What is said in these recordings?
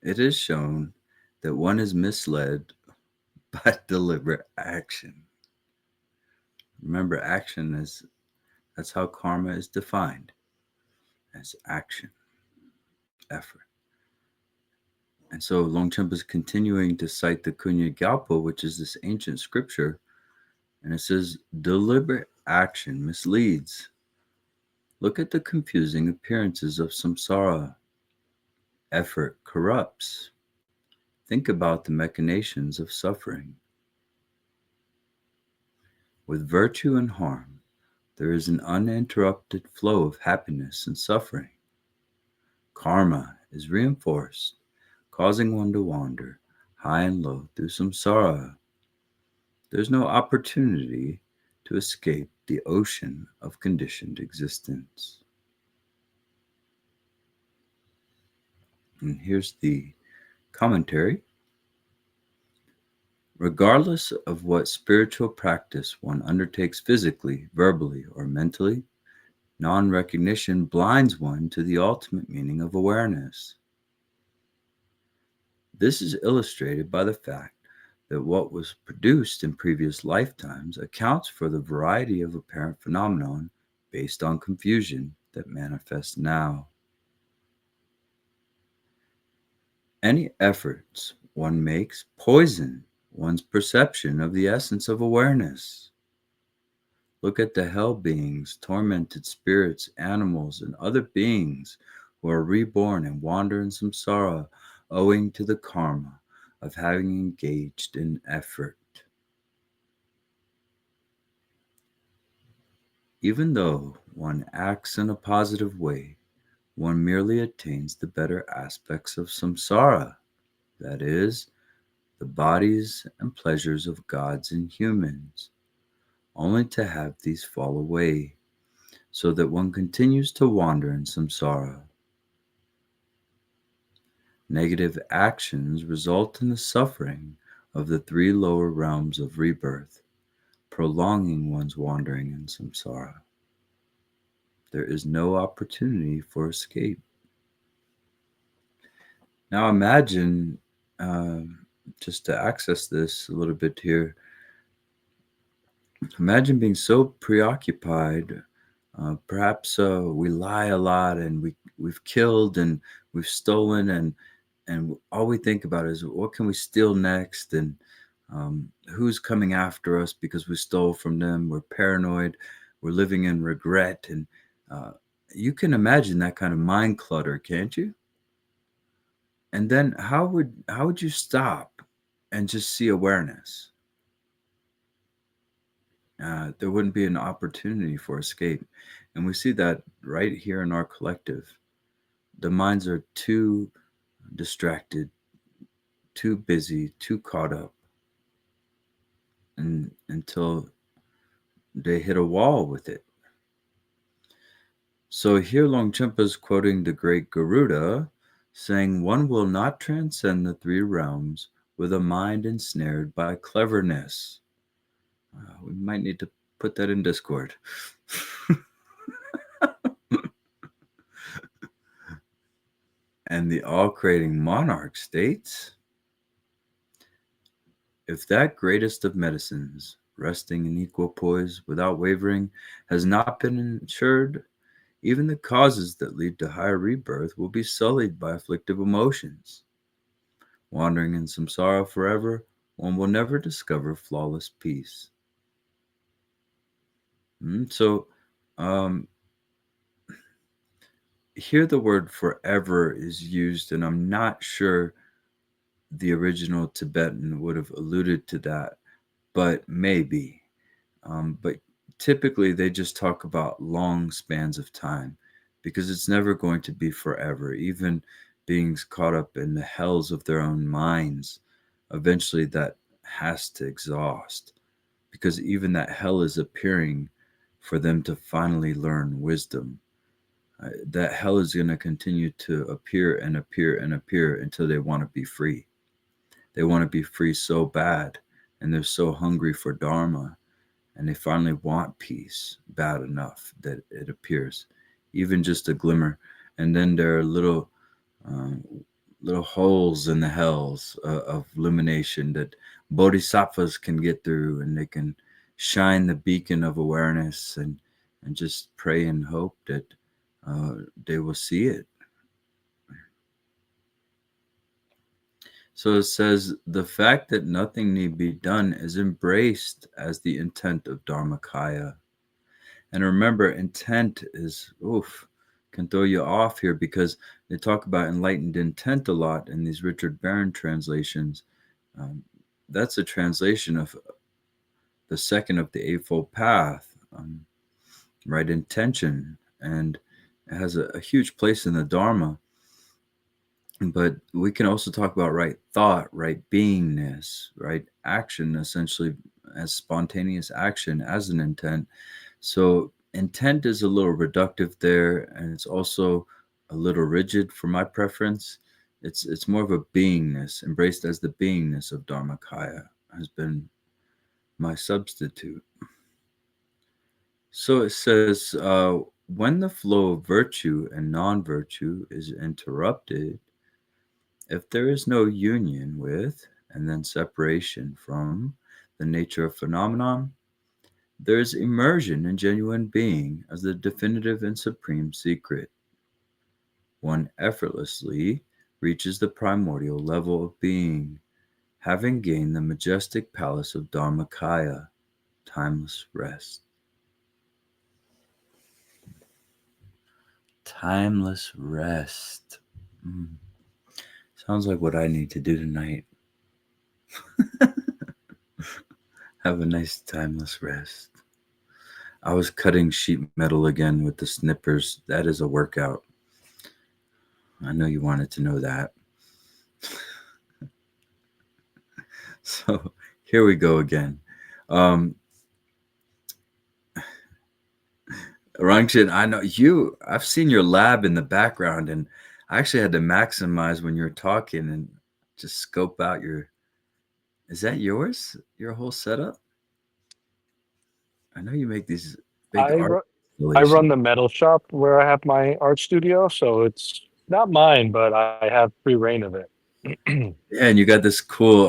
it is shown that one is misled by deliberate action. Remember, action is that's how karma is defined, as action, effort. And so Longchen is continuing to cite the Kunya Gyalpo, which is this ancient scripture, and it says, deliberate action misleads. Look at the confusing appearances of samsara. Effort corrupts. Think about the machinations of suffering. With virtue and harm, there is an uninterrupted flow of happiness and suffering. Karma is reinforced, causing one to wander high and low through samsara. There's no opportunity to escape the ocean of conditioned existence. And here's the commentary. Regardless of what spiritual practice one undertakes physically, verbally, or mentally, non-recognition blinds one to the ultimate meaning of awareness. This is illustrated by the fact that what was produced in previous lifetimes accounts for the variety of apparent phenomenon based on confusion that manifests now. Any efforts one makes poison one's perception of the essence of awareness. Look at the hell beings, tormented spirits, animals, and other beings who are reborn and wander in samsara owing to the karma of having engaged in effort. Even though one acts in a positive way, one merely attains the better aspects of samsara, that is, the bodies and pleasures of gods and humans, only to have these fall away, so that one continues to wander in samsara. Negative actions result in the suffering of the three lower realms of rebirth, prolonging one's wandering in samsara. There is no opportunity for escape. Now imagine, just to access this a little bit here, imagine being so preoccupied. Perhaps we lie a lot, and we've killed and we've stolen, and all we think about is what can we steal next, and who's coming after us because we stole from them. We're paranoid. We're living in regret, and you can imagine that kind of mind clutter, can't you? And then how would you stop and just see awareness? There wouldn't be an opportunity for escape. And we see that right here in our collective. The minds are too distracted, too busy, too caught up, and until they hit a wall with it. So here Longchen is quoting the great Garuda, saying, one will not transcend the three realms with a mind ensnared by cleverness. We might need to put that in Discord. And the all-creating monarch states, if that greatest of medicines, resting in equal poise without wavering, has not been ensured, even the causes that lead to higher rebirth will be sullied by afflictive emotions. Wandering in samsara forever, one will never discover flawless peace. So, here the word forever is used, and I'm not sure the original Tibetan would have alluded to that, but maybe. But typically they just talk about long spans of time, because it's never going to be forever. Even beings caught up in the hells of their own minds, eventually that has to exhaust, because even that hell is appearing for them to finally learn wisdom. That hell is going to continue to appear and appear and appear until they want to be free. They want to be free so bad, and they're so hungry for Dharma, and they finally want peace bad enough that it appears, even just a glimmer. And then there are little little holes in the hells of illumination that bodhisattvas can get through, and they can shine the beacon of awareness and just pray and hope that they will see it. So it says, the fact that nothing need be done is embraced as the intent of Dharmakaya. And remember, intent is, can throw you off here, because they talk about enlightened intent a lot in these Richard Barron translations. That's a translation of the second of the Eightfold Path, right intention. And it has a huge place in the Dharma. But we can also talk about right thought, right beingness, right action, essentially as spontaneous action as an intent. So intent is a little reductive there, and it's also a little rigid for my preference. It's more of a beingness, embraced as the beingness of Dharmakaya has been my substitute. So it says, when the flow of virtue and non-virtue is interrupted, if there is no union with and then separation from the nature of phenomenon, there is immersion in genuine being as the definitive and supreme secret. One effortlessly reaches the primordial level of being, having gained the majestic palace of Dharmakaya, timeless rest. Timeless rest. Sounds like what I need to do tonight. Have a nice timeless rest. I was cutting sheet metal again with the snippers. That is a workout. I know you wanted to know that. So here we go again. Longchen, I know you, I've seen your lab in the background, and I actually had to maximize when you were talking and just scope out your, is that yours? Your whole setup? I know you make these big I art ru- I installations. run the metal shop where I have my art studio, so it's not mine, but I have free reign of it. Yeah, and you got this cool,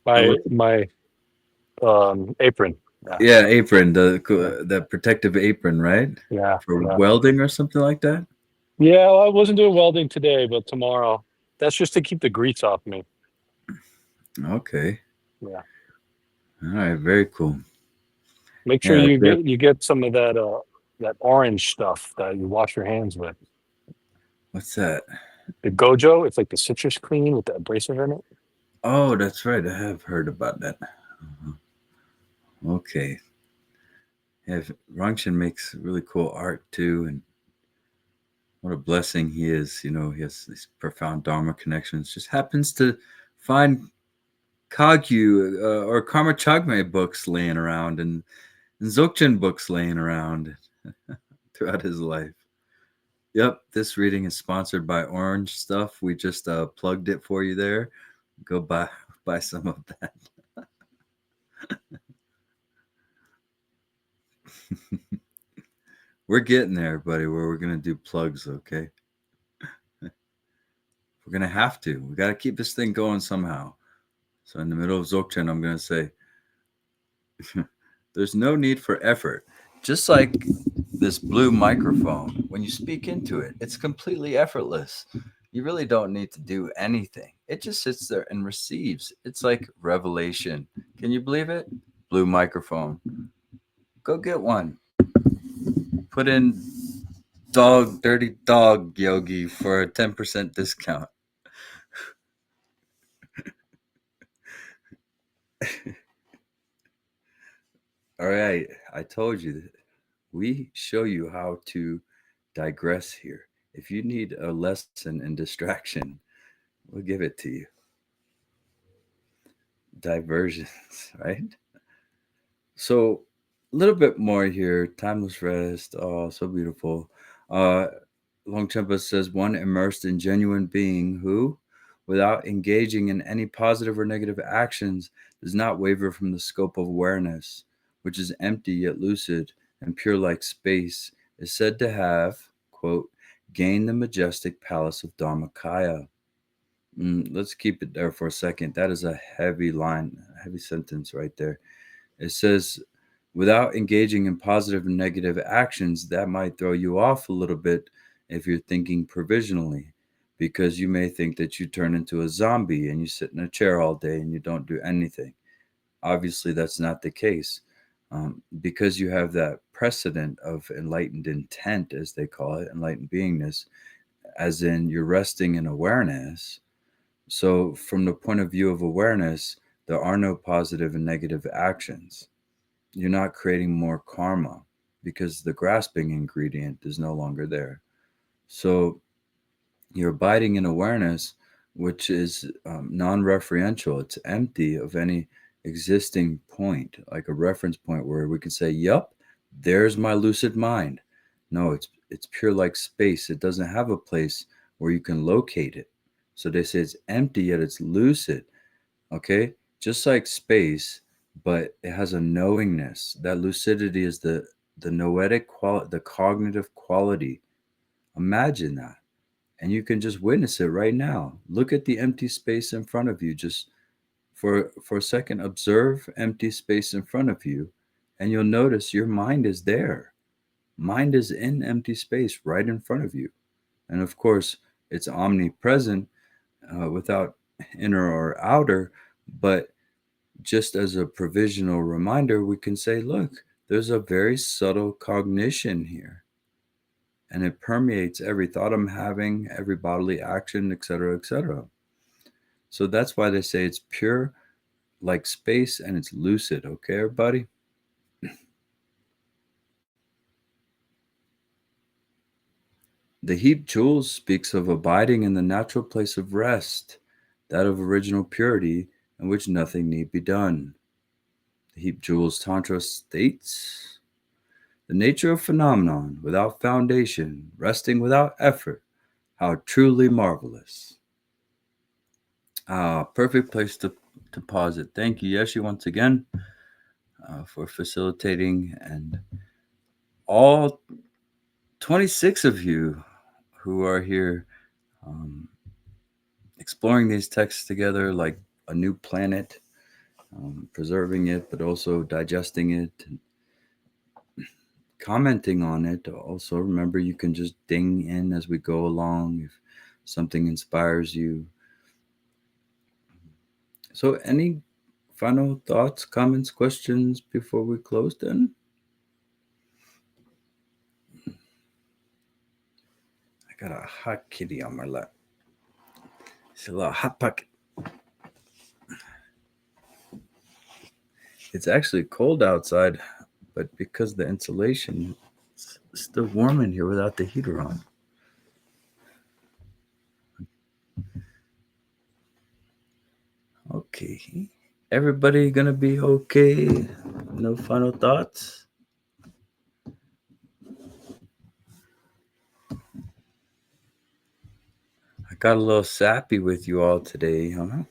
my what's it- my apron. Yeah, yeah, apron, yeah, the protective apron, right? yeah, For yeah. welding or something like that? Yeah, well, I wasn't doing welding today, but tomorrow. That's just to keep the grease off me. Okay. Yeah. All right, very cool. Make sure Yeah, you get some of that orange stuff that you wash your hands with. what's that? The Gojo, it's like the citrus clean with the abrasive in it. Oh, that's right. I have heard about that. Okay. Yeah, Rangshin makes really cool art too, and what a blessing he is. You know, he has these profound Dharma connections. Just happens to find Kagyu or Karma Chagme books laying around, and Dzogchen books laying around throughout his life. Yep, this reading is sponsored by Orange Stuff. We just plugged it for you there. Go buy some of that. We're getting there, buddy. Where we're gonna do plugs, okay? We're gonna have to. We got to keep this thing going somehow. So in the middle of Dzogchen, I'm gonna say, there's no need for effort. Just like this blue microphone, when you speak into it, it's completely effortless. You really don't need to do anything. It just sits there and receives. It's like revelation. Can you believe it? Blue microphone. Go get one. Put in dirty dog yogi for a 10% discount. All right, I told you that we show you how to digress here. If you need a lesson in distraction, we'll give it to you. Diversions, right? So, a little bit more here. Timeless rest. Oh, so beautiful. Uh, Longchen says, one immersed in genuine being who, without engaging in any positive or negative actions, does not waver from the scope of awareness, which is empty yet lucid and pure like space, is said to have, quote, gain the majestic palace of Dharmakaya. Let's keep it there for a second. That is a heavy line, a heavy sentence right there. It says, without engaging in positive and negative actions, that might throw you off a little bit if you're thinking provisionally, because you may think that you turn into a zombie and you sit in a chair all day and you don't do anything. Obviously, that's not the case. Because you have that precedent of enlightened intent, as they call it, enlightened beingness, as in you're resting in awareness. So, from the point of view of awareness, there are no positive and negative actions. You're not creating more karma because the grasping ingredient is no longer there. So, you're abiding in awareness, which is non referential, it's empty of any existing point, like a reference point where we can say, yup, there's my lucid mind. No, it's pure like space. It doesn't have a place where you can locate it. So they say it's empty, yet it's lucid. Okay, just like space, but it has a knowingness. That lucidity is the noetic quality, the cognitive quality. Imagine that, and you can just witness it right now. Look at the empty space in front of you. Just for a second, observe empty space in front of you, and you'll notice your mind is there. Mind is in empty space right in front of you, and of course, it's omnipresent without inner or outer, but just as a provisional reminder, we can say, look, there's a very subtle cognition here, and it permeates every thought I'm having, every bodily action, etc., etc. So that's why they say it's pure like space and it's lucid. Okay, everybody? The heap jewels speaks of abiding in the natural place of rest, that of original purity, in which nothing need be done. The heap jewels Tantra states, the nature of phenomenon without foundation, resting without effort, how truly marvelous. Perfect place to pause it. Thank you, Yeshi, once again for facilitating, and all 26 of you who are here exploring these texts together like a new planet, preserving it, but also digesting it, and commenting on it. Also, remember you can just ding in as we go along if something inspires you. So, any final thoughts, comments, questions before we close then? I got a hot kitty on my lap. It's a little hot pocket. It's actually cold outside, but because the insulation, it's still warm in here without the heater on. Okay. Everybody gonna be okay? No final thoughts? I got a little sappy with you all today, huh?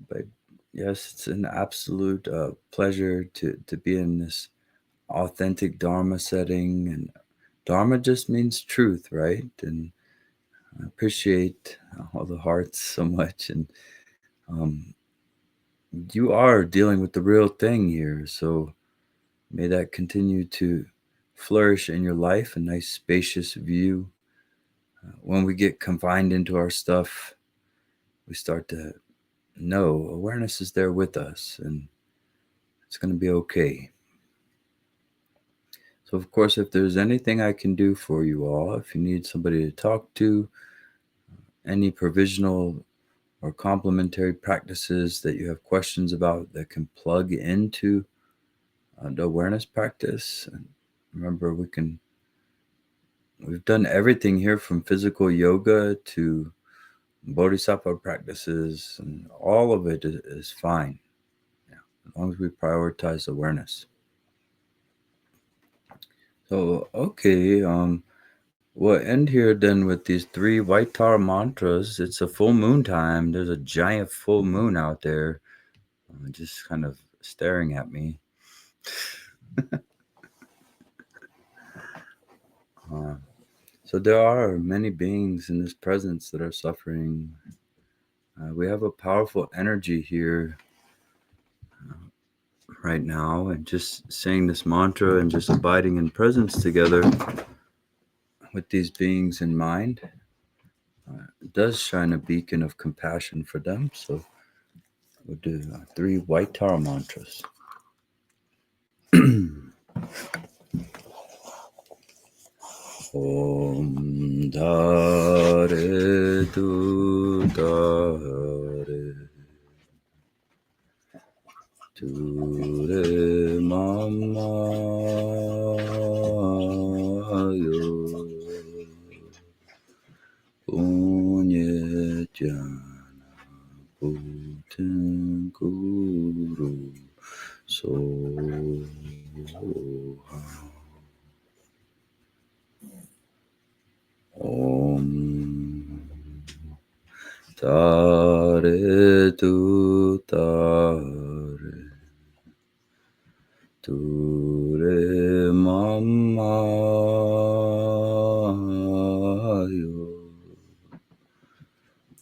But yes, it's an absolute pleasure to be in this authentic Dharma setting. And Dharma just means truth, right? And I appreciate all the hearts so much. And um, you are dealing with the real thing here. So may that continue to flourish in your life, a nice spacious view. When we get confined into our stuff, we start to know awareness is there with us and it's going to be okay. So, of course, if there's anything I can do for you all, if you need somebody to talk to, any provisional or complementary practices that you have questions about that can plug into the awareness practice, and remember, we've done everything here from physical yoga to bodhisattva practices, and all of it is fine. Yeah, as long as we prioritize awareness. So, okay, we'll end here then with these 3 white tar mantras. It's a full moon time. There's a giant full moon out there, just kind of staring at me. So there are many beings in this presence that are suffering. We have a powerful energy here right now, and just saying this mantra and just abiding in presence together with these beings in mind does shine a beacon of compassion for them. So we'll do 3 white Tara mantras. Om Dare Tu Dare Ture Mama Yo Punye Jana Putin Guru Soha Om Tare Tu Tare Ture Mama Yo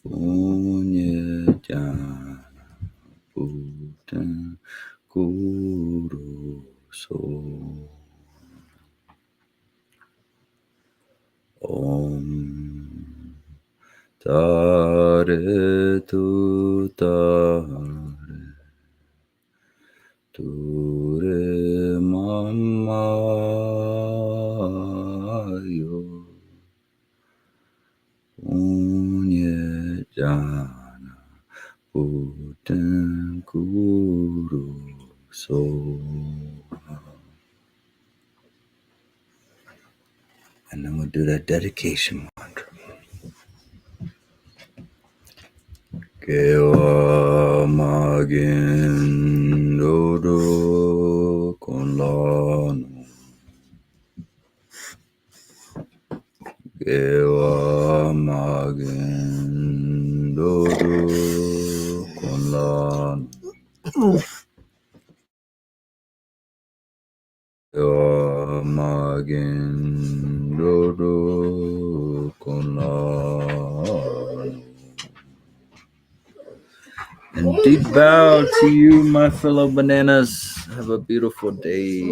Punye Jana Putin Guru So Om Tare Tu Tare Ture Mama Yo Punye Jana Putin Guru So. And then we'll do that dedication mantra. Kewa magin dodo con lano. Kewa magin dodo con lano. Kewa magin dodo con lano. And deep bow to you, my fellow bananas. Have a beautiful day.